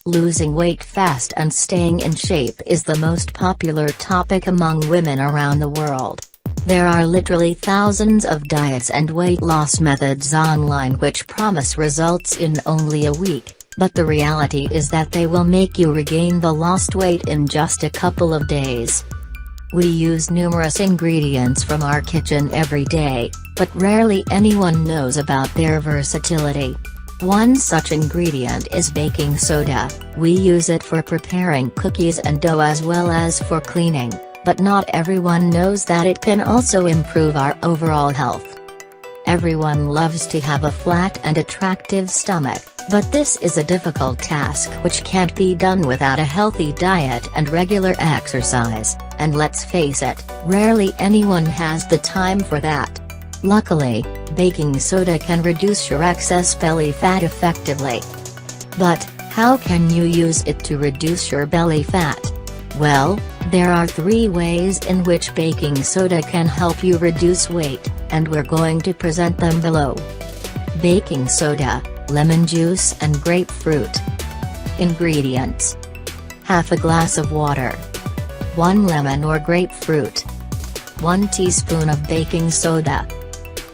Losing weight fast and staying in shape is the most popular topic among women around the world. There are literally thousands of diets and weight loss methods online which promise results in only a week, but the reality is that they will make you regain the lost weight in just a couple of days. We use numerous ingredients from our kitchen every day, but rarely anyone knows about their versatility. One such ingredient is baking soda. We use it for preparing cookies and dough as well as for cleaning, but not everyone knows that it can also improve our overall health. Everyone loves to have a flat and attractive stomach, but this is a difficult task which can't be done without a healthy diet and regular exercise, and let's face it, rarely anyone has the time for that. Luckily, baking soda can reduce your excess belly fat effectively. But, how can you use it to reduce your belly fat? Well, there are 3 ways in which baking soda can help you reduce weight, and we're going to present them below. Baking soda, lemon juice and grapefruit. Ingredients: half a glass of water, 1 lemon or grapefruit, 1 teaspoon of baking soda.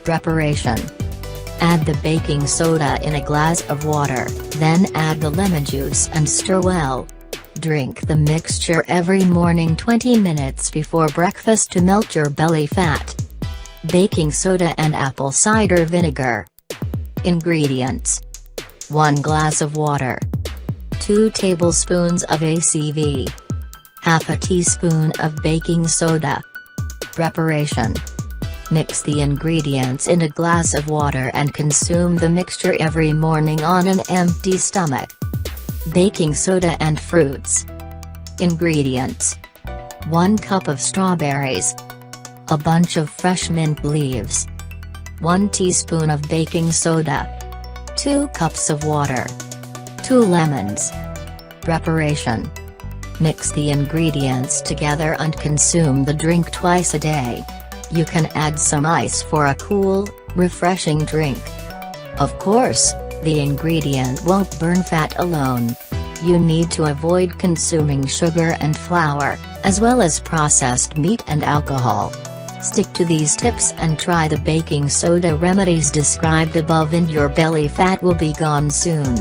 Preparation: add the baking soda in a glass of water, then add the lemon juice and stir well. Drink the mixture every morning 20 minutes before breakfast to melt your belly fat. Baking soda and apple cider vinegar. Ingredients: 1 glass of water, 2 tablespoons of ACV, half a teaspoon of baking soda. Preparation: mix the ingredients in a glass of water and consume the mixture every morning on an empty stomach. Baking soda and fruits. Ingredients: 1 cup of strawberries, a bunch of fresh mint leaves, 1 teaspoon of baking soda, 2 cups of water, 2 lemons. Preparation: mix the ingredients together and consume the drink twice a day. You can add some ice for a cool, refreshing drink. Of course, the ingredient won't burn fat alone. You need to avoid consuming sugar and flour, as well as processed meat and alcohol. Stick to these tips and try the baking soda remedies described above and your belly fat will be gone soon.